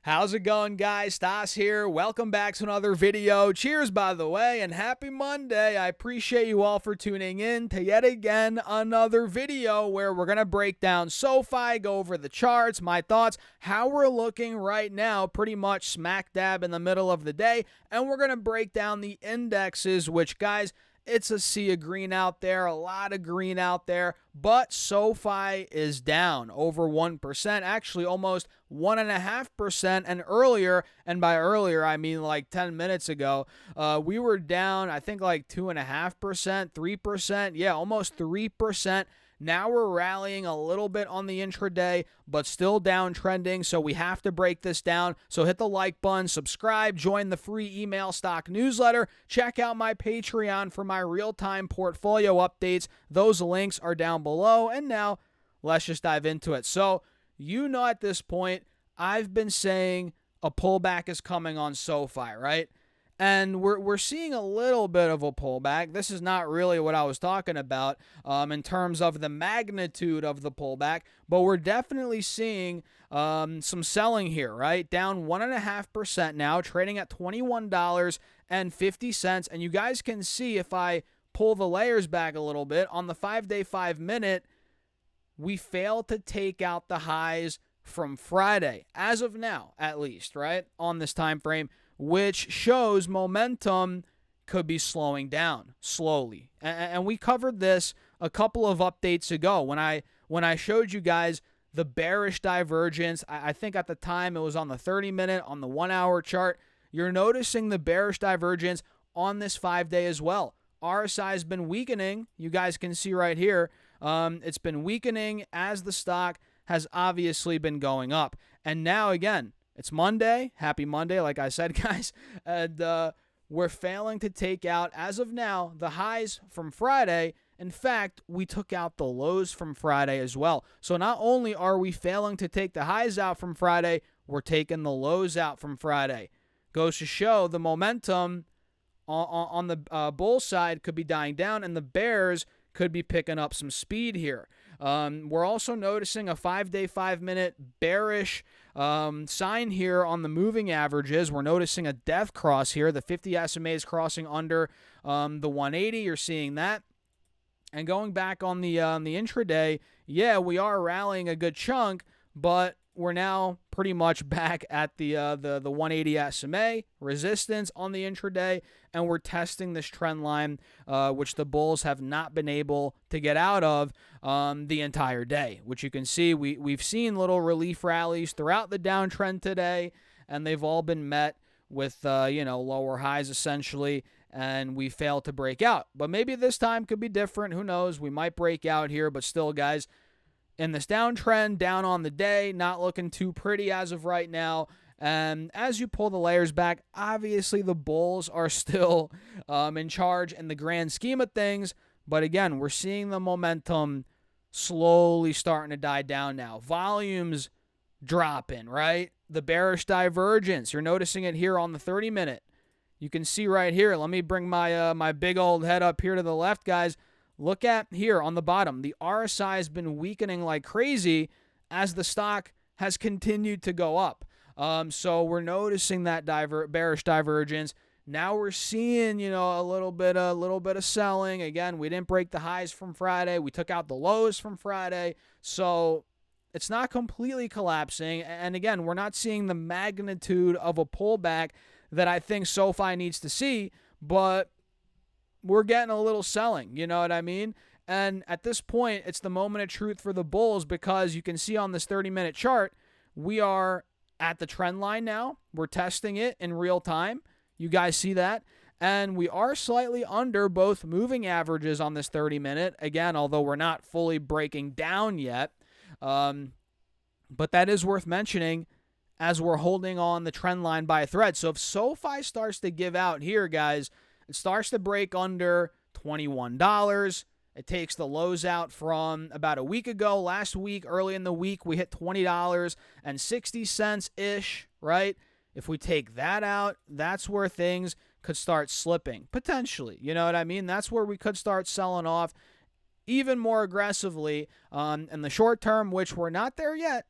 How's it going, guys? Stas here. Welcome back to another video. Cheers, by the way, and happy Monday. I appreciate you all for tuning in to yet again another video where we're going to break down Sofi, go over the charts, my thoughts, how we're looking right now, pretty much smack dab in the middle of the day, and we're going to break down the indexes, which, guys, it's a sea of green out there, a lot of green out there, but Sofi is down over 1%, actually almost 1.5%. And earlier, and by earlier, I mean like 10 minutes ago, we were down, I think like 2.5%, 3%, yeah, almost 3%. Now we're rallying a little bit on the intraday, but still downtrending, so we have to break this down. So hit the like button, subscribe, join the free email stock newsletter, check out my Patreon for my real-time portfolio updates. Those links are down below, and now let's just dive into it. So you know at this point, I've been saying a pullback is coming on Sofi, right? And we're seeing a little bit of a pullback. This is not really what I was talking about in terms of the magnitude of the pullback, but we're definitely seeing some selling here, right? Down 1.5% now, trading at $21.50. And you guys can see if I pull the layers back a little bit, on the 5-day, 5-minute, we failed to take out the highs from Friday, as of now, at least, right? On this time frame, which shows momentum could be slowing down slowly. And we covered this a couple of updates ago when I showed you guys the bearish divergence. I think at the time it was on the 30-minute, on the 1-hour chart. You're noticing the bearish divergence on this 5-day as well. RSI has been weakening. You guys can see right here. It's been weakening as the stock has obviously been going up. And now, again, it's Monday. Happy Monday, like I said, guys. And we're failing to take out, as of now, the highs from Friday. In fact, we took out the lows from Friday as well. So not only are we failing to take the highs out from Friday, we're taking the lows out from Friday. Goes to show the momentum on the bull side could be dying down, and the bears could be picking up some speed here. We're also noticing a 5-day, 5-minute bearish sign here on the moving averages. We're noticing a death cross here. The 50 SMA is crossing under the 180. You're seeing that. And going back on the intraday, yeah, we are rallying a good chunk, but we're now pretty much back at the 180 SMA resistance on the intraday, and we're testing this trend line, which the bulls have not been able to get out of the entire day. Which you can see, we've seen little relief rallies throughout the downtrend today, and they've all been met with lower highs essentially, and we failed to break out. But maybe this time could be different. Who knows? We might break out here, but still, guys, in this downtrend, down on the day, not looking too pretty as of right now. And as you pull the layers back, obviously the bulls are still in charge in the grand scheme of things. But again, we're seeing the momentum slowly starting to die down now. Volumes dropping, right? The bearish divergence, you're noticing it here on the 30-minute. You can see right here. Let me bring my my big old head up here to the left, guys. Look at here on the bottom. The RSI has been weakening like crazy as the stock has continued to go up. So we're noticing that bearish divergence. Now we're seeing, a little bit of selling. Again, we didn't break the highs from Friday. We took out the lows from Friday. So it's not completely collapsing. And again, we're not seeing the magnitude of a pullback that I think Sofi needs to see, but we're getting a little selling, you know what I mean? And at this point, it's the moment of truth for the bulls, because you can see on this 30-minute chart, we are at the trend line now. We're testing it in real time. You guys see that? And we are slightly under both moving averages on this 30-minute. Again, although we're not fully breaking down yet. But that is worth mentioning as we're holding on the trend line by a thread. So if Sofi starts to give out here, guys, it starts to break under $21. It takes the lows out from about a week ago. Last week, early in the week, we hit $20.60-ish, right? If we take that out, that's where things could start slipping, potentially. You know what I mean? That's where we could start selling off even more aggressively in the short term, which we're not there yet.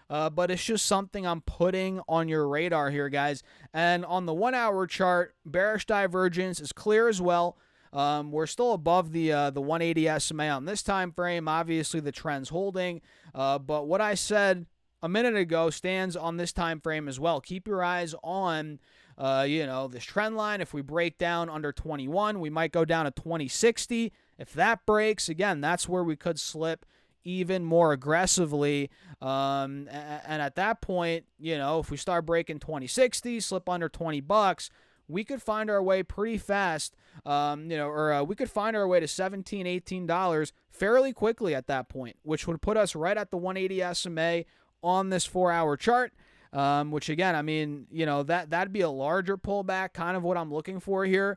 but it's just something I'm putting on your radar here, guys. And on the 1 hour chart, bearish divergence is clear as well. We're still above the 180 SMA on this time frame. Obviously, the trend's holding, but what I said a minute ago stands on this time frame as well. Keep your eyes on this trend line. If we break down under 21, we might go down to 2060. If that breaks, again, that's where we could slip even more aggressively. And at that point, if we start breaking 2060, slip under $20, we could find our way pretty fast, we could find our way to $17, $18 fairly quickly at that point, which would put us right at the 180 SMA on this 4 hour chart. Which again, I mean, that'd be a larger pullback, kind of what I'm looking for here,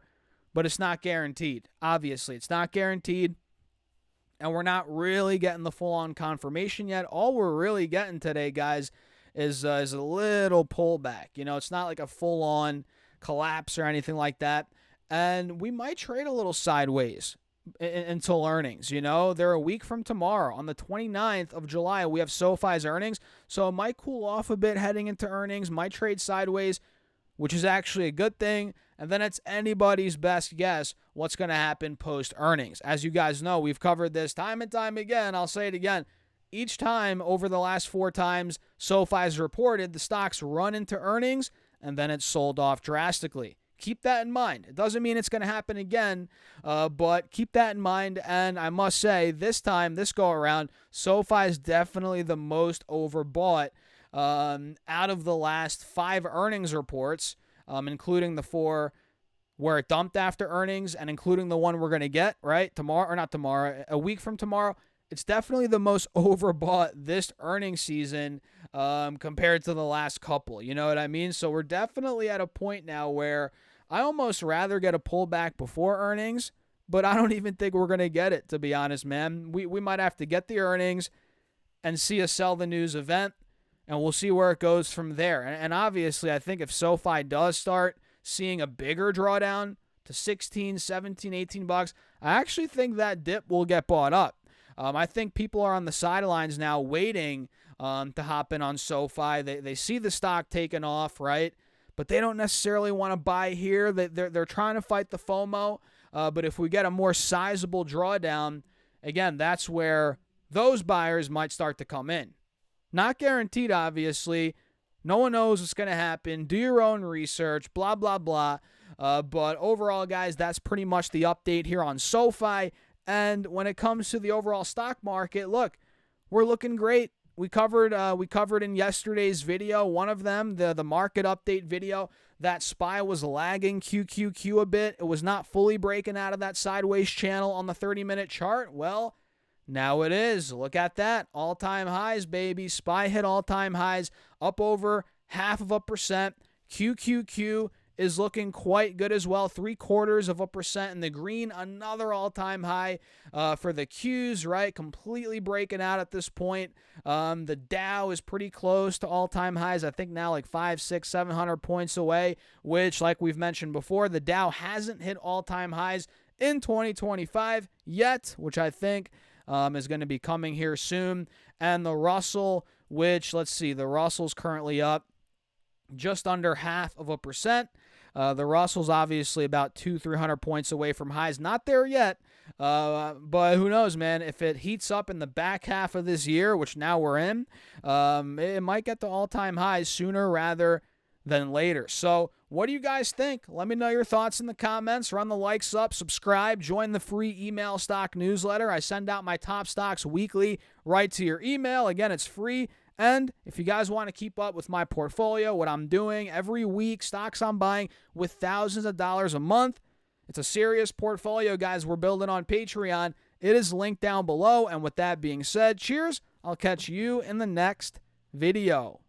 but it's not guaranteed. Obviously, it's not guaranteed, and we're not really getting the full-on confirmation yet. All we're really getting today, guys, is a little pullback. It's not like a full-on collapse or anything like that, and we might trade a little sideways until earnings. They're a week from tomorrow. On the 29th of July, we have SoFi's earnings, so it might cool off a bit heading into earnings, might trade sideways, which is actually a good thing. And then it's anybody's best guess what's going to happen post-earnings. As you guys know, we've covered this time and time again. I'll say it again. Each time over the last 4 times SoFi's reported, the stocks run into earnings, and then it's sold off drastically. Keep that in mind. It doesn't mean it's going to happen again, but keep that in mind. And I must say, this go around, SoFi is definitely the most overbought out of the last 5 earnings reports, including the 4 where it dumped after earnings and including the one we're going to get, right? A week from tomorrow. It's definitely the most overbought this earnings season compared to the last couple. You know what I mean? So we're definitely at a point now where I almost rather get a pullback before earnings, but I don't even think we're going to get it, to be honest, man. We might have to get the earnings and see a sell the news event, and we'll see where it goes from there. And obviously, I think if SoFi does start seeing a bigger drawdown to 16, 17, $18, I actually think that dip will get bought up. I think people are on the sidelines now waiting to hop in on SoFi. They see the stock taking off, right? But they don't necessarily want to buy here. They're trying to fight the FOMO. But if we get a more sizable drawdown, again, that's where those buyers might start to come in. Not guaranteed, obviously. No one knows what's going to happen. Do your own research, blah, blah, blah. But overall, guys, that's pretty much the update here on SoFi. And when it comes to the overall stock market, look, we're looking great. We covered in yesterday's video, one of them, the market update video, that SPY was lagging QQQ a bit. It was not fully breaking out of that sideways channel on the 30-minute chart. Well, now it is. Look at that. All-time highs, baby. SPY hit all-time highs, up over 0.5%. QQQ is looking quite good as well, 0.75% in the green, another all-time high for the Qs, right? Completely breaking out at this point. The Dow is pretty close to all-time highs, I think now like 500, 600, 700 points away, which, like we've mentioned before, the Dow hasn't hit all-time highs in 2025 yet, which I think is going to be coming here soon. And the Russell, which, let's see, the Russell's currently up just under 0.5%. The Russell's obviously about 200-300 points away from highs. Not there yet, but who knows, man? If it heats up in the back half of this year, which now we're in, it might get to all-time highs sooner rather than later. So what do you guys think? Let me know your thoughts in the comments. Run the likes up, subscribe, join the free email stock newsletter. I send out my top stocks weekly right to your email. Again, it's free. And if you guys want to keep up with my portfolio, what I'm doing every week, stocks I'm buying with thousands of dollars a month, it's a serious portfolio, guys, we're building on Patreon. It is linked down below. And with that being said, cheers. I'll catch you in the next video.